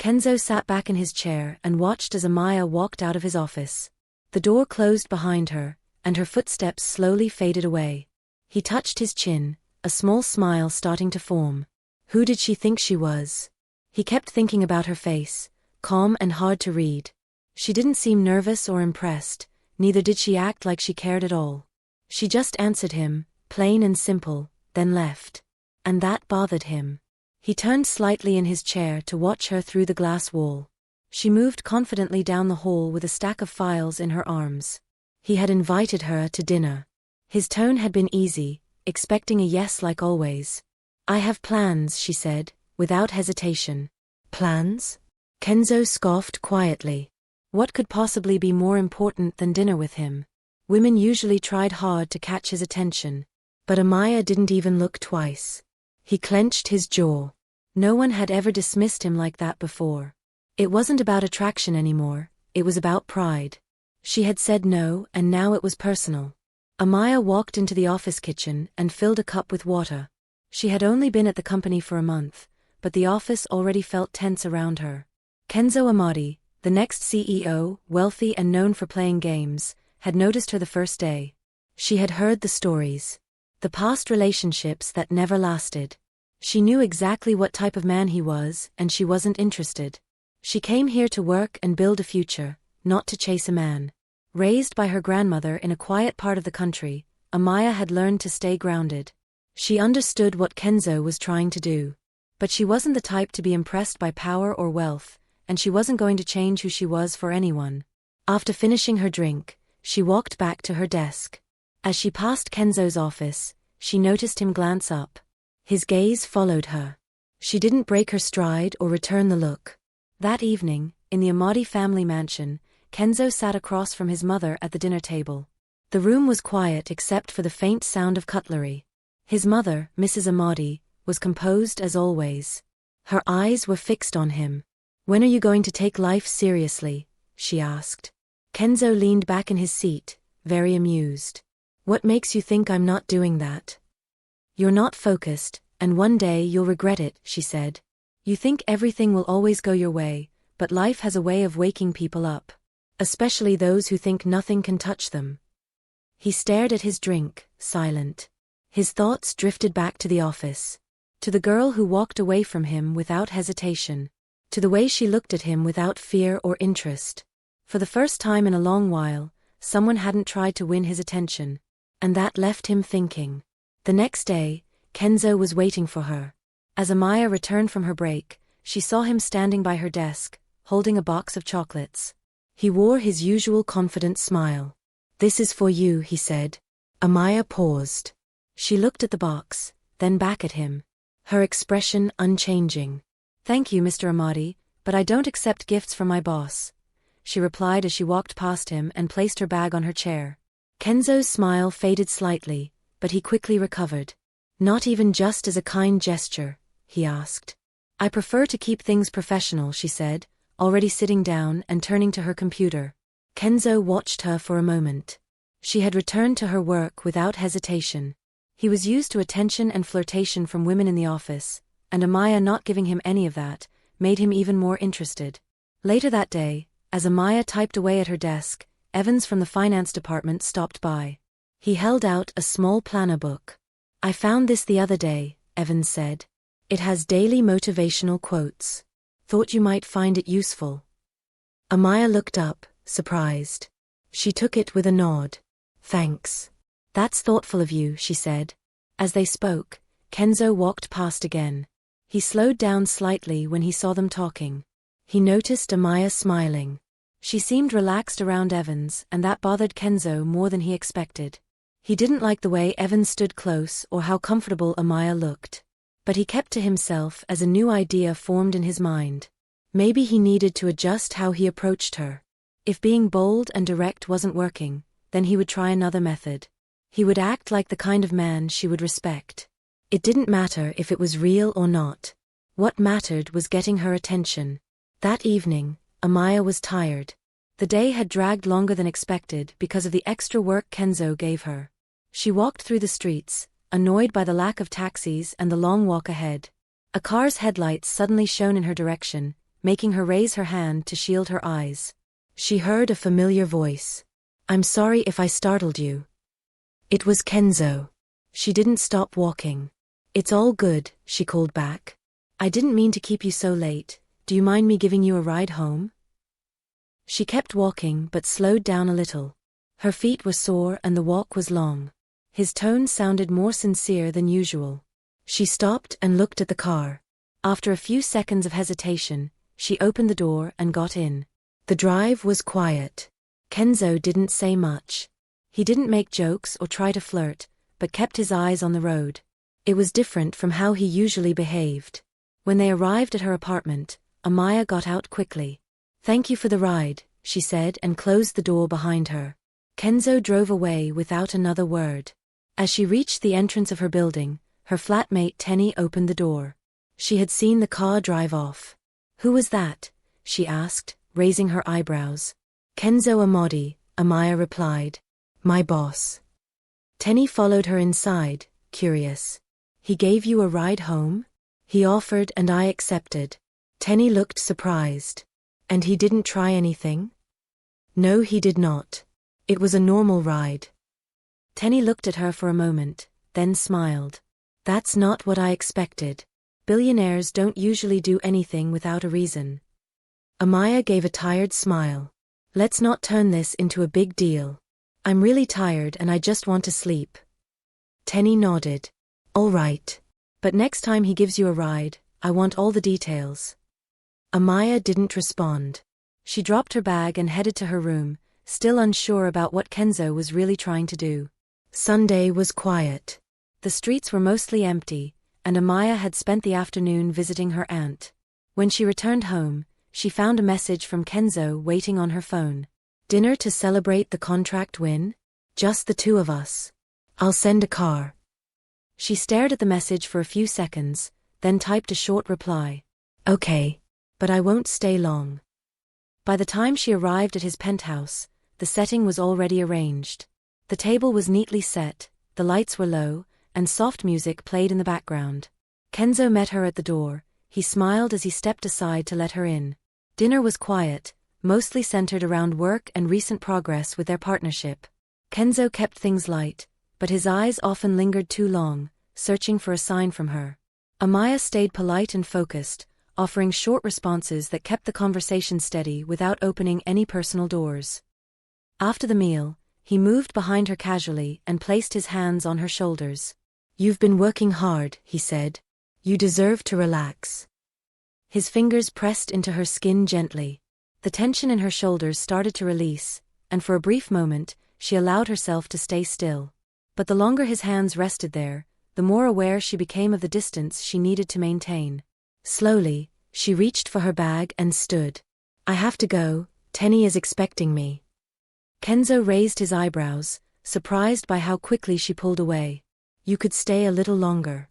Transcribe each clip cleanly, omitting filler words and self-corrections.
Kenzo sat back in his chair and watched as Amaya walked out of his office. The door closed behind her, and her footsteps slowly faded away. He touched his chin, a small smile starting to form. Who did she think she was? He kept thinking about her face, calm and hard to read. She didn't seem nervous or impressed, neither did she act like she cared at all. She just answered him, plain and simple, then left. And that bothered him. He turned slightly in his chair to watch her through the glass wall. She moved confidently down the hall with a stack of files in her arms. He had invited her to dinner. His tone had been easy, expecting a yes like always. "I have plans," she said, without hesitation. "Plans?" Kenzo scoffed quietly. What could possibly be more important than dinner with him? Women usually tried hard to catch his attention. But Amaya didn't even look twice. He clenched his jaw. No one had ever dismissed him like that before. It wasn't about attraction anymore, it was about pride. She had said no, and now it was personal. Amaya walked into the office kitchen and filled a cup with water. She had only been at the company for a month, but the office already felt tense around her. Kenzo Amadi, the next CEO, wealthy and known for playing games, had noticed her the first day. She had heard the stories. The past relationships that never lasted. She knew exactly what type of man he was, and she wasn't interested. She came here to work and build a future, not to chase a man. Raised by her grandmother in a quiet part of the country, Amaya had learned to stay grounded. She understood what Kenzo was trying to do. But she wasn't the type to be impressed by power or wealth, and she wasn't going to change who she was for anyone. After finishing her drink, she walked back to her desk. As she passed Kenzo's office, she noticed him glance up. His gaze followed her. She didn't break her stride or return the look. That evening, in the Amadi family mansion, Kenzo sat across from his mother at the dinner table. The room was quiet except for the faint sound of cutlery. His mother, Mrs. Amadi, was composed as always. Her eyes were fixed on him. "When are you going to take life seriously?" she asked. Kenzo leaned back in his seat, very amused. "What makes you think I'm not doing that?" "You're not focused, and one day you'll regret it," she said. "You think everything will always go your way, but life has a way of waking people up. Especially those who think nothing can touch them." He stared at his drink, silent. His thoughts drifted back to the office. To the girl who walked away from him without hesitation. To the way she looked at him without fear or interest. For the first time in a long while, someone hadn't tried to win his attention. And that left him thinking. The next day, Kenzo was waiting for her. As Amaya returned from her break, she saw him standing by her desk, holding a box of chocolates. He wore his usual confident smile. "This is for you," he said. Amaya paused. She looked at the box, then back at him. Her expression unchanging. "Thank you, Mr. Amadi, but I don't accept gifts from my boss," she replied as she walked past him and placed her bag on her chair. Kenzo's smile faded slightly, but he quickly recovered. "Not even just as a kind gesture?" he asked. "I prefer to keep things professional," she said, already sitting down and turning to her computer. Kenzo watched her for a moment. She had returned to her work without hesitation. He was used to attention and flirtation from women in the office, and Amaya not giving him any of that made him even more interested. Later that day, as Amaya typed away at her desk, Evans from the finance department stopped by. He held out a small planner book. "I found this the other day," Evans said. "It has daily motivational quotes. Thought you might find it useful." Amaya looked up, surprised. She took it with a nod. "Thanks. That's thoughtful of you," she said. As they spoke, Kenzo walked past again. He slowed down slightly when he saw them talking. He noticed Amaya smiling. She seemed relaxed around Evans, and that bothered Kenzo more than he expected. He didn't like the way Evans stood close or how comfortable Amaya looked. But he kept to himself as a new idea formed in his mind. Maybe he needed to adjust how he approached her. If being bold and direct wasn't working, then he would try another method. He would act like the kind of man she would respect. It didn't matter if it was real or not. What mattered was getting her attention. That evening, Amaya was tired. The day had dragged longer than expected because of the extra work Kenzo gave her. She walked through the streets, annoyed by the lack of taxis and the long walk ahead. A car's headlights suddenly shone in her direction, making her raise her hand to shield her eyes. She heard a familiar voice. "I'm sorry if I startled you." It was Kenzo. She didn't stop walking. "It's all good," she called back. "I didn't mean to keep you so late. Do you mind me giving you a ride home?" She kept walking but slowed down a little. Her feet were sore and the walk was long. His tone sounded more sincere than usual. She stopped and looked at the car. After a few seconds of hesitation, she opened the door and got in. The drive was quiet. Kenzo didn't say much. He didn't make jokes or try to flirt, but kept his eyes on the road. It was different from how he usually behaved. When they arrived at her apartment, Amaya got out quickly. "Thank you for the ride," she said and closed the door behind her. Kenzo drove away without another word. As she reached the entrance of her building, her flatmate Tenny opened the door. She had seen the car drive off. "Who was that?" she asked, raising her eyebrows. "Kenzo Amadi," Amaya replied. "My boss." Tenny followed her inside, curious. "He gave you a ride home?" "He offered and I accepted." Tenny looked surprised. "And he didn't try anything?" "No, he did not. It was a normal ride." Tenny looked at her for a moment, then smiled. "That's not what I expected. Billionaires don't usually do anything without a reason." Amaya gave a tired smile. "Let's not turn this into a big deal. I'm really tired and I just want to sleep." Tenny nodded. "All right. But next time he gives you a ride, I want all the details." Amaya didn't respond. She dropped her bag and headed to her room, still unsure about what Kenzo was really trying to do. Sunday was quiet. The streets were mostly empty, and Amaya had spent the afternoon visiting her aunt. When she returned home, she found a message from Kenzo waiting on her phone. "Dinner to celebrate the contract win? Just the two of us. I'll send a car." She stared at the message for a few seconds, then typed a short reply. "Okay. But I won't stay long." By the time she arrived at his penthouse, the setting was already arranged. The table was neatly set, the lights were low, and soft music played in the background. Kenzo met her at the door. He smiled as he stepped aside to let her in. Dinner was quiet, mostly centered around work and recent progress with their partnership. Kenzo kept things light, but his eyes often lingered too long, searching for a sign from her. Amaya stayed polite and focused, offering short responses that kept the conversation steady without opening any personal doors. After the meal, he moved behind her casually and placed his hands on her shoulders. "You've been working hard," he said. "You deserve to relax." His fingers pressed into her skin gently. The tension in her shoulders started to release, and for a brief moment, she allowed herself to stay still. But the longer his hands rested there, the more aware she became of the distance she needed to maintain. Slowly, she reached for her bag and stood. "I have to go, Tenny is expecting me." Kenzo raised his eyebrows, surprised by how quickly she pulled away. "You could stay a little longer."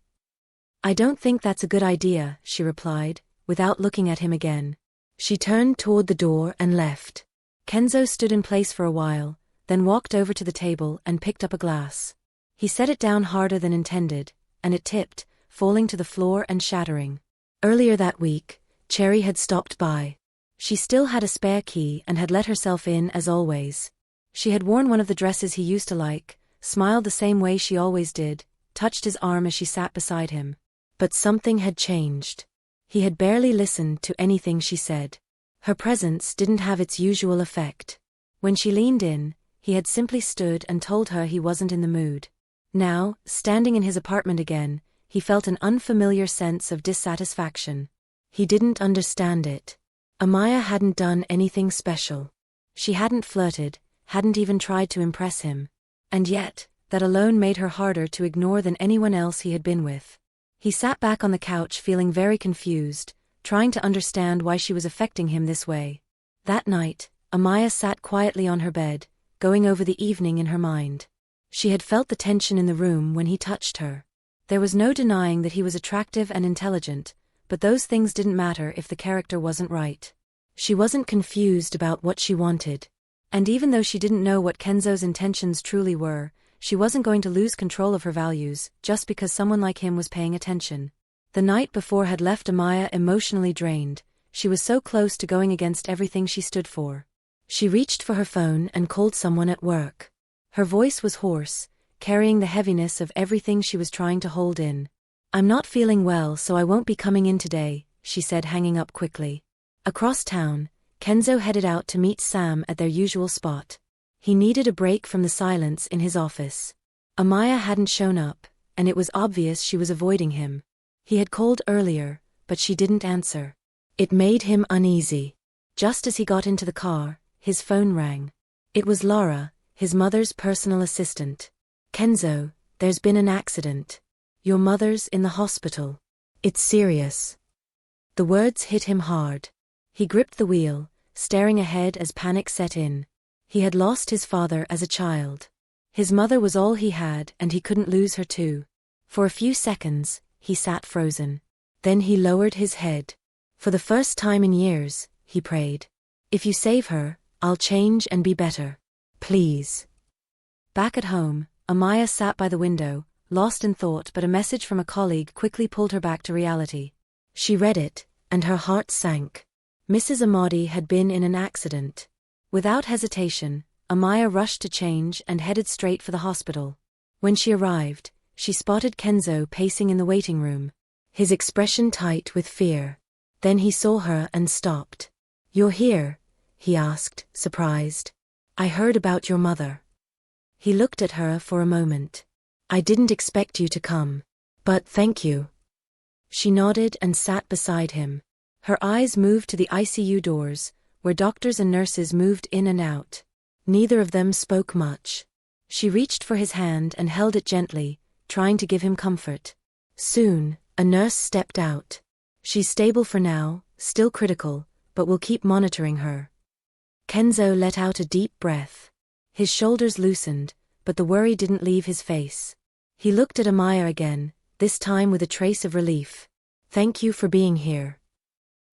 "I don't think that's a good idea," she replied, without looking at him again. She turned toward the door and left. Kenzo stood in place for a while, then walked over to the table and picked up a glass. He set it down harder than intended, and it tipped, falling to the floor and shattering. Earlier that week, Cherry had stopped by. She still had a spare key and had let herself in as always. She had worn one of the dresses he used to like, smiled the same way she always did, touched his arm as she sat beside him. But something had changed. He had barely listened to anything she said. Her presence didn't have its usual effect. When she leaned in, he had simply stood and told her he wasn't in the mood. Now, standing in his apartment again, he felt an unfamiliar sense of dissatisfaction. He didn't understand it. Amaya hadn't done anything special. She hadn't flirted, hadn't even tried to impress him. And yet, that alone made her harder to ignore than anyone else he had been with. He sat back on the couch feeling very confused, trying to understand why she was affecting him this way. That night, Amaya sat quietly on her bed, going over the evening in her mind. She had felt the tension in the room when he touched her. There was no denying that he was attractive and intelligent, but those things didn't matter if the character wasn't right. She wasn't confused about what she wanted. And even though she didn't know what Kenzo's intentions truly were, she wasn't going to lose control of her values just because someone like him was paying attention. The night before had left Amaya emotionally drained, she was so close to going against everything she stood for. She reached for her phone and called someone at work. Her voice was hoarse, carrying the heaviness of everything she was trying to hold in. "I'm not feeling well, so I won't be coming in today," she said, hanging up quickly. Across town, Kenzo headed out to meet Sam at their usual spot. He needed a break from the silence in his office. Amaya hadn't shown up, and it was obvious she was avoiding him. He had called earlier, but she didn't answer. It made him uneasy. Just as he got into the car, his phone rang. It was Laura, his mother's personal assistant. "Kenzo, there's been an accident. Your mother's in the hospital. It's serious." The words hit him hard. He gripped the wheel, staring ahead as panic set in. He had lost his father as a child. His mother was all he had, and he couldn't lose her too. For a few seconds, he sat frozen. Then he lowered his head. For the first time in years, he prayed. "If you save her, I'll change and be better. Please." Back at home, Amaya sat by the window, lost in thought, but a message from a colleague quickly pulled her back to reality. She read it, and her heart sank. Mrs. Amadi had been in an accident. Without hesitation, Amaya rushed to change and headed straight for the hospital. When she arrived, she spotted Kenzo pacing in the waiting room, his expression tight with fear. Then he saw her and stopped. "You're here?" he asked, surprised. "I heard about your mother." He looked at her for a moment. "I didn't expect you to come. But thank you." She nodded and sat beside him. Her eyes moved to the ICU doors, where doctors and nurses moved in and out. Neither of them spoke much. She reached for his hand and held it gently, trying to give him comfort. Soon, a nurse stepped out. "She's stable for now, still critical, but we'll keep monitoring her." Kenzo let out a deep breath. His shoulders loosened, but the worry didn't leave his face. He looked at Amaya again, this time with a trace of relief. "Thank you for being here."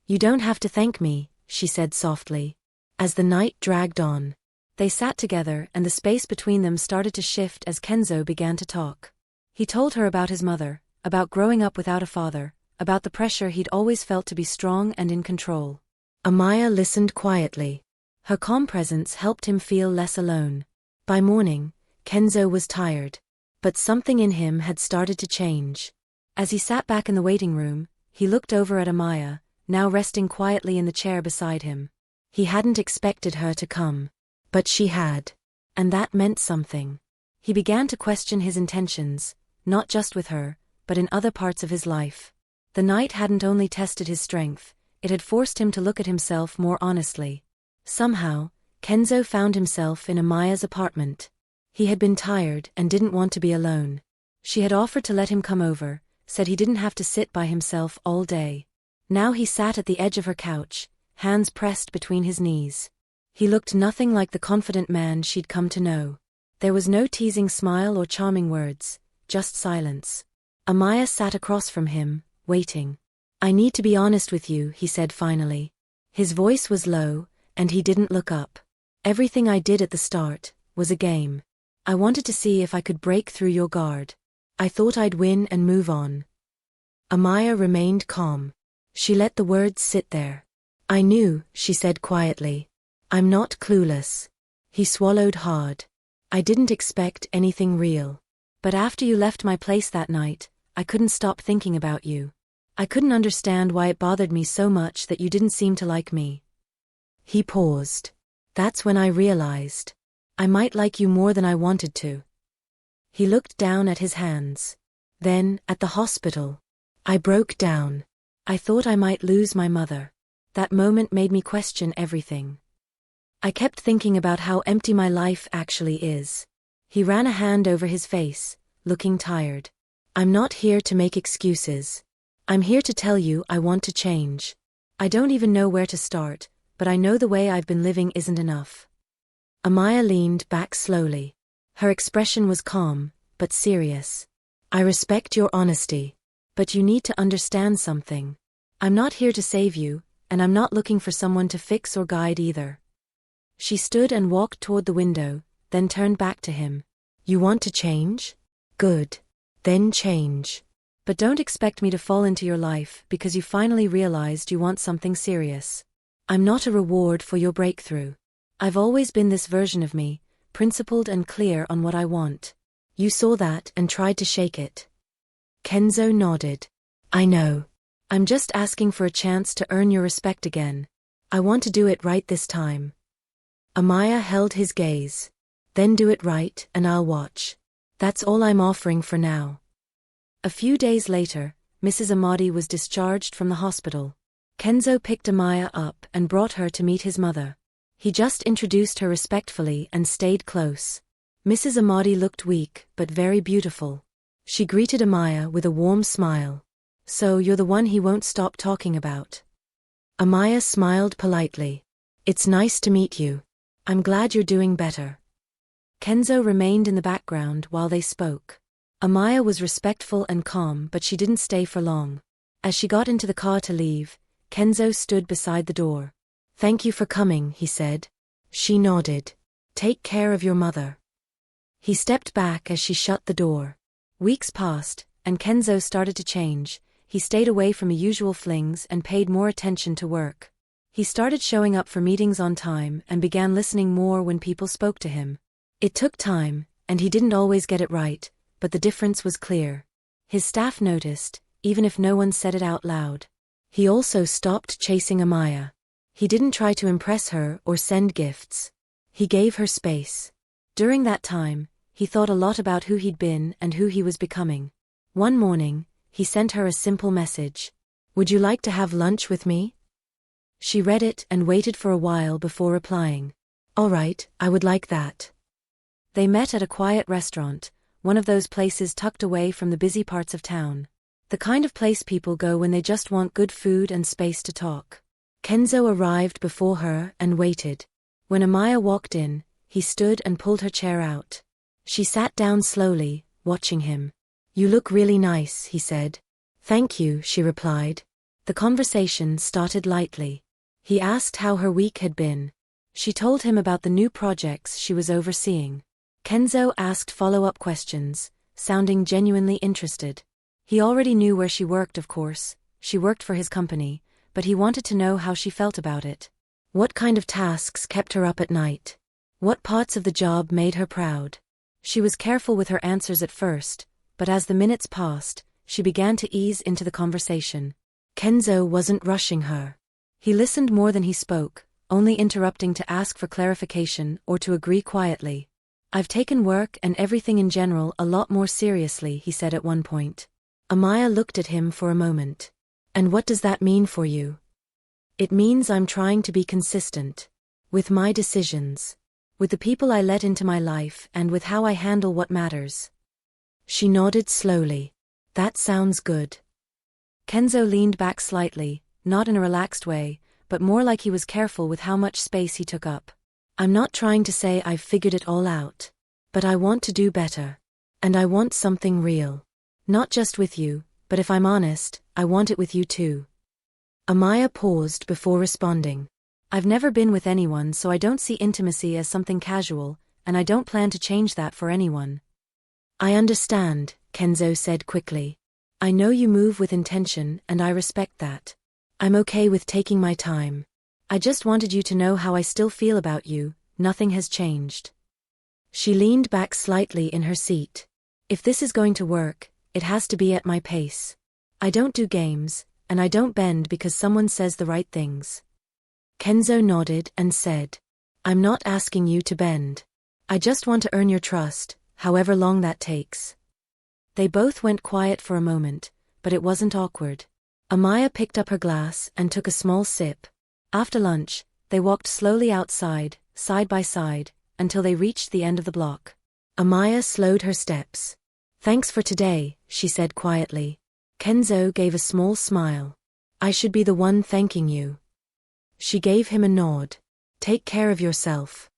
"You don't have to thank me," she said softly. As the night dragged on, they sat together and the space between them started to shift as Kenzo began to talk. He told her about his mother, about growing up without a father, about the pressure he'd always felt to be strong and in control. Amaya listened quietly. Her calm presence helped him feel less alone. By morning, Kenzo was tired. But something in him had started to change. As he sat back in the waiting room, he looked over at Amaya, now resting quietly in the chair beside him. He hadn't expected her to come. But she had. And that meant something. He began to question his intentions, not just with her, but in other parts of his life. The night hadn't only tested his strength, it had forced him to look at himself more honestly. Somehow, Kenzo found himself in Amaya's apartment. He had been tired and didn't want to be alone. She had offered to let him come over, said he didn't have to sit by himself all day. Now he sat at the edge of her couch, hands pressed between his knees. He looked nothing like the confident man she'd come to know. There was no teasing smile or charming words, just silence. Amaya sat across from him, waiting. "I need to be honest with you," he said finally. His voice was low, and he didn't look up. "Everything I did at the start was a game. I wanted to see if I could break through your guard. I thought I'd win and move on." Amaya remained calm. She let the words sit there. "I knew," she said quietly. "I'm not clueless." He swallowed hard. "I didn't expect anything real. But after you left my place that night, I couldn't stop thinking about you. I couldn't understand why it bothered me so much that you didn't seem to like me." He paused. "That's when I realized. I might like you more than I wanted to." He looked down at his hands. "Then, at the hospital, I broke down. I thought I might lose my mother. That moment made me question everything. I kept thinking about how empty my life actually is." He ran a hand over his face, looking tired. "I'm not here to make excuses. I'm here to tell you I want to change. I don't even know where to start, but I know the way I've been living isn't enough." Amaya leaned back slowly. Her expression was calm, but serious. "I respect your honesty. But you need to understand something. I'm not here to save you, and I'm not looking for someone to fix or guide either." She stood and walked toward the window, then turned back to him. "You want to change? Good. Then change. But don't expect me to fall into your life because you finally realized you want something serious. I'm not a reward for your breakthrough. I've always been this version of me, principled and clear on what I want. You saw that and tried to shake it. Kenzo nodded. I know. I'm just asking for a chance to earn your respect again. I want to do it right this time. Amaya held his gaze. Then do it right and I'll watch. That's all I'm offering for now. A few days later, Mrs. Amadi was discharged from the hospital. Kenzo picked Amaya up and brought her to meet his mother. He just introduced her respectfully and stayed close. Mrs. Amadi looked weak but very beautiful. She greeted Amaya with a warm smile. So you're the one he won't stop talking about. Amaya smiled politely. It's nice to meet you. I'm glad you're doing better. Kenzo remained in the background while they spoke. Amaya was respectful and calm, but she didn't stay for long. As she got into the car to leave, Kenzo stood beside the door. Thank you for coming, he said. She nodded. Take care of your mother. He stepped back as she shut the door. Weeks passed, and Kenzo started to change. He stayed away from the usual flings and paid more attention to work. He started showing up for meetings on time and began listening more when people spoke to him. It took time, and he didn't always get it right, but the difference was clear. His staff noticed, even if no one said it out loud. He also stopped chasing Amaya. He didn't try to impress her or send gifts. He gave her space. During that time, he thought a lot about who he'd been and who he was becoming. One morning, he sent her a simple message. Would you like to have lunch with me? She read it and waited for a while before replying. All right, I would like that. They met at a quiet restaurant, one of those places tucked away from the busy parts of town. The kind of place people go when they just want good food and space to talk. Kenzo arrived before her and waited. When Amaya walked in, he stood and pulled her chair out. She sat down slowly, watching him. You look really nice, he said. Thank you, she replied. The conversation started lightly. He asked how her week had been. She told him about the new projects she was overseeing. Kenzo asked follow-up questions, sounding genuinely interested. He already knew where she worked, of course. She worked for his company, but he wanted to know how she felt about it. What kind of tasks kept her up at night? What parts of the job made her proud? She was careful with her answers at first, but as the minutes passed, she began to ease into the conversation. Kenzo wasn't rushing her. He listened more than he spoke, only interrupting to ask for clarification or to agree quietly. I've taken work and everything in general a lot more seriously, he said at one point. Amaya looked at him for a moment. And what does that mean for you? It means I'm trying to be consistent. With my decisions. With the people I let into my life and with how I handle what matters. She nodded slowly. That sounds good. Kenzo leaned back slightly, not in a relaxed way, but more like he was careful with how much space he took up. I'm not trying to say I've figured it all out. But I want to do better. And I want something real. Not just with you, but if I'm honest, I want it with you too. Amaya paused before responding. I've never been with anyone, so I don't see intimacy as something casual, and I don't plan to change that for anyone. I understand, Kenzo said quickly. I know you move with intention, and I respect that. I'm okay with taking my time. I just wanted you to know how I still feel about you. Nothing has changed. She leaned back slightly in her seat. If this is going to work, it has to be at my pace. I don't do games, and I don't bend because someone says the right things. Kenzo nodded and said, I'm not asking you to bend. I just want to earn your trust, however long that takes. They both went quiet for a moment, but it wasn't awkward. Amaya picked up her glass and took a small sip. After lunch, they walked slowly outside, side by side, until they reached the end of the block. Amaya slowed her steps. Thanks for today, she said quietly. Kenzo gave a small smile. I should be the one thanking you. She gave him a nod. Take care of yourself.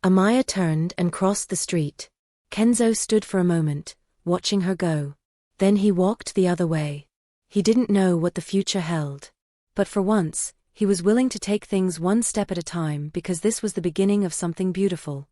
Amaya turned and crossed the street. Kenzo stood for a moment, watching her go. Then he walked the other way. He didn't know what the future held. But for once, he was willing to take things one step at a time because this was the beginning of something beautiful.